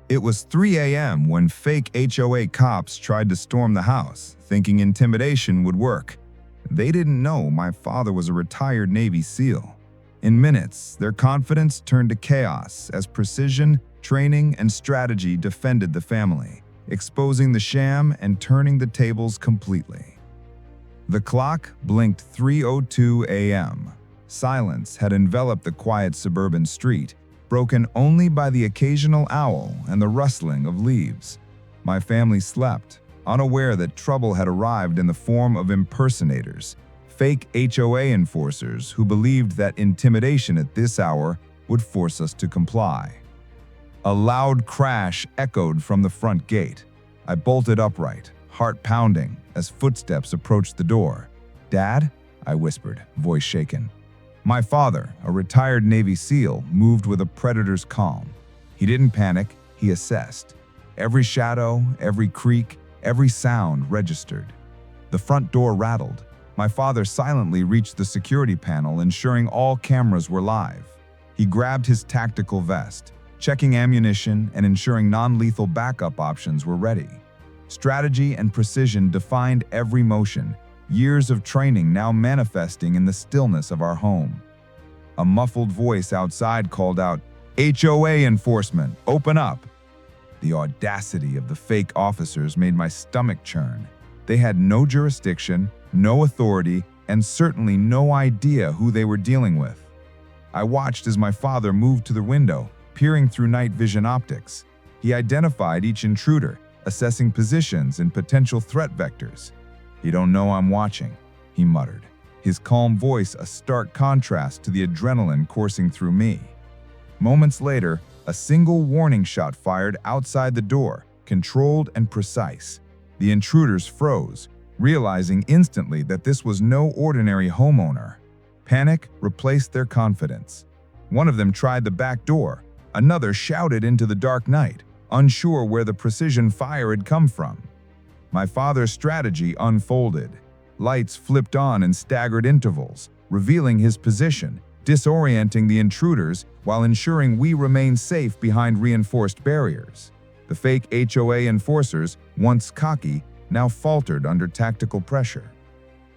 It was 3 a.m. when fake HOA cops tried to storm the house, thinking intimidation would work. They didn't know my father was a retired Navy SEAL. In minutes, their confidence turned to chaos as precision, training, and strategy defended the family, exposing the sham and turning the tables completely. The clock blinked 3:02 a.m. Silence had enveloped the quiet suburban street, broken only by the occasional owl and the rustling of leaves. My family slept, unaware that trouble had arrived in the form of impersonators, fake HOA enforcers who believed that intimidation at this hour would force us to comply. A loud crash echoed from the front gate. I bolted upright, heart pounding, as footsteps approached the door. "Dad?" I whispered, voice shaken. My father, a retired Navy SEAL, moved with a predator's calm. He didn't panic, he assessed. Every shadow, every creak, every sound registered. The front door rattled. My father silently reached the security panel, ensuring all cameras were live. He grabbed his tactical vest, checking ammunition and ensuring non-lethal backup options were ready. Strategy and precision defined every motion, years of training now manifesting in the stillness of our home. A muffled voice outside called out, "HOA enforcement, open up!" The audacity of the fake officers made my stomach churn. They had no jurisdiction, no authority, and certainly no idea who they were dealing with. I watched as my father moved to the window, peering through night vision optics. He identified each intruder, assessing positions and potential threat vectors. "You don't know I'm watching," he muttered, his calm voice a stark contrast to the adrenaline coursing through me. Moments later, a single warning shot fired outside the door, controlled and precise. The intruders froze, realizing instantly that this was no ordinary homeowner. Panic replaced their confidence. One of them tried the back door, another shouted into the dark night, unsure where the precision fire had come from. My father's strategy unfolded. Lights flipped on in staggered intervals, revealing his position, disorienting the intruders while ensuring we remain safe behind reinforced barriers. The fake HOA enforcers, once cocky, now faltered under tactical pressure.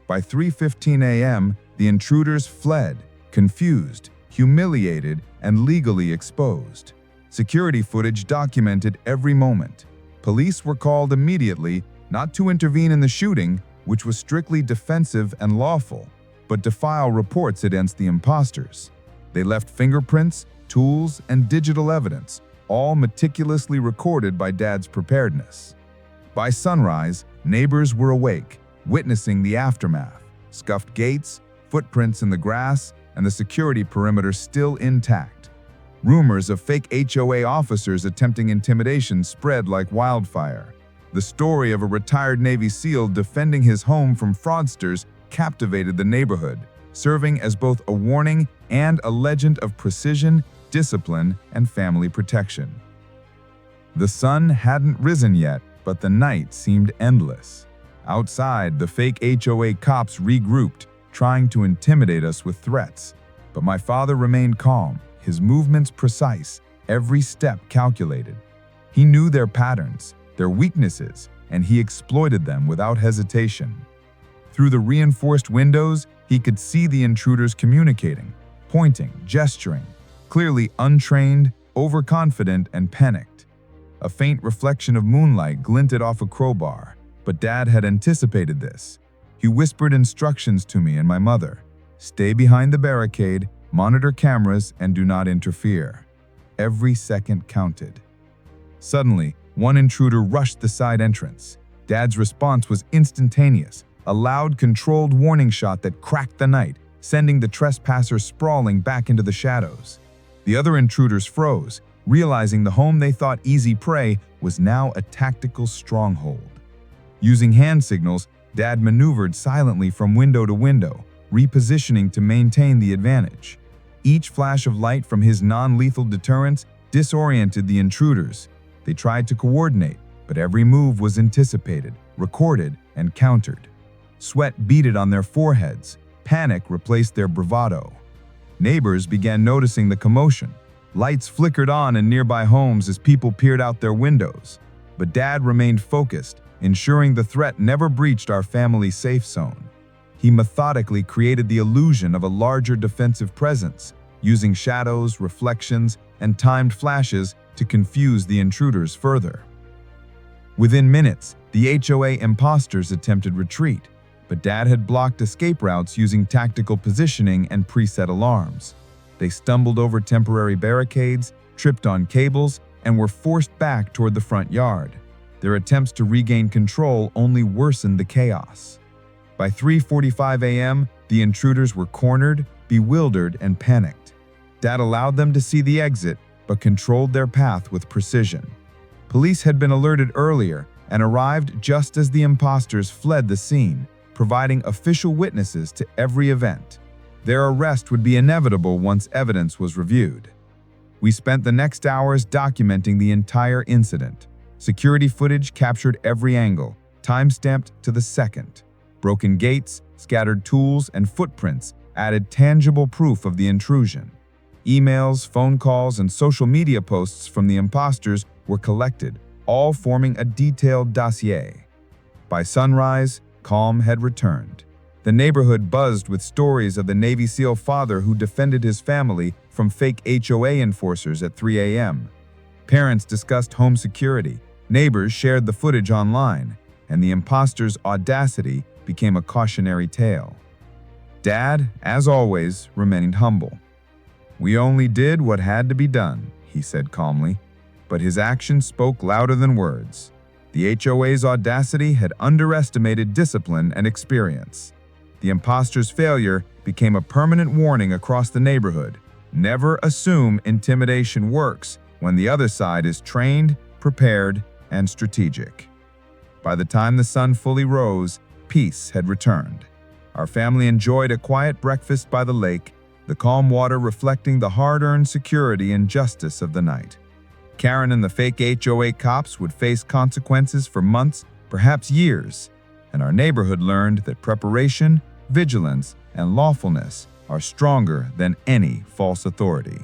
By 3:15 a.m., the intruders fled, confused, humiliated, and legally exposed. Security footage documented every moment. Police were called immediately, not to intervene in the shooting, which was strictly defensive and lawful, but to file reports against the imposters. They left fingerprints, tools, and digital evidence, all meticulously recorded by Dad's preparedness. By sunrise, neighbors were awake, witnessing the aftermath: scuffed gates, footprints in the grass, and the security perimeter still intact. Rumors of fake HOA officers attempting intimidation spread like wildfire. The story of a retired Navy SEAL defending his home from fraudsters captivated the neighborhood, serving as both a warning and a legend of precision, discipline, and family protection. The sun hadn't risen yet, but the night seemed endless. Outside, the fake HOA cops regrouped, trying to intimidate us with threats. But my father remained calm, his movements precise, every step calculated. He knew their patterns, their weaknesses, and he exploited them without hesitation. Through the reinforced windows, he could see the intruders communicating, pointing, gesturing, clearly untrained, overconfident, and panicked. A faint reflection of moonlight glinted off a crowbar, but Dad had anticipated this. He whispered instructions to me and my mother: "Stay behind the barricade, monitor cameras, and do not interfere." Every second counted. Suddenly, one intruder rushed the side entrance. Dad's response was instantaneous, a loud, controlled warning shot that cracked the night, sending the trespasser sprawling back into the shadows. The other intruders froze, realizing the home they thought easy prey was now a tactical stronghold. Using hand signals, Dad maneuvered silently from window to window, repositioning to maintain the advantage. Each flash of light from his non-lethal deterrents disoriented the intruders. They tried to coordinate, but every move was anticipated, recorded, and countered. Sweat beaded on their foreheads. Panic replaced their bravado. Neighbors began noticing the commotion. Lights flickered on in nearby homes as people peered out their windows. But Dad remained focused, ensuring the threat never breached our family safe zone. He methodically created the illusion of a larger defensive presence, using shadows, reflections, and timed flashes to confuse the intruders further. Within minutes, the HOA imposters attempted retreat, but Dad had blocked escape routes using tactical positioning and preset alarms. They stumbled over temporary barricades, tripped on cables, and were forced back toward the front yard. Their attempts to regain control only worsened the chaos. By 3:45 a.m., the intruders were cornered, bewildered, and panicked. Dad allowed them to see the exit, but controlled their path with precision. Police had been alerted earlier and arrived just as the imposters fled the scene, providing official witnesses to every event. Their arrest would be inevitable once evidence was reviewed. We spent the next hours documenting the entire incident. Security footage captured every angle, time-stamped to the second. Broken gates, scattered tools, and footprints added tangible proof of the intrusion. Emails, phone calls, and social media posts from the imposters were collected, all forming a detailed dossier. By sunrise, calm had returned. The neighborhood buzzed with stories of the Navy SEAL father who defended his family from fake HOA enforcers at 3 a.m. Parents discussed home security, neighbors shared the footage online, and the imposters' audacity became a cautionary tale. Dad, as always, remained humble. "We only did what had to be done," he said calmly, but his actions spoke louder than words. The HOA's audacity had underestimated discipline and experience. The imposters' failure became a permanent warning across the neighborhood. Never assume intimidation works when the other side is trained, prepared, and strategic. By the time the sun fully rose, peace had returned. Our family enjoyed a quiet breakfast by the lake, the calm water reflecting the hard-earned security and justice of the night. Karen and the fake HOA cops would face consequences for months, perhaps years, and our neighborhood learned that preparation, vigilance, and lawfulness are stronger than any false authority.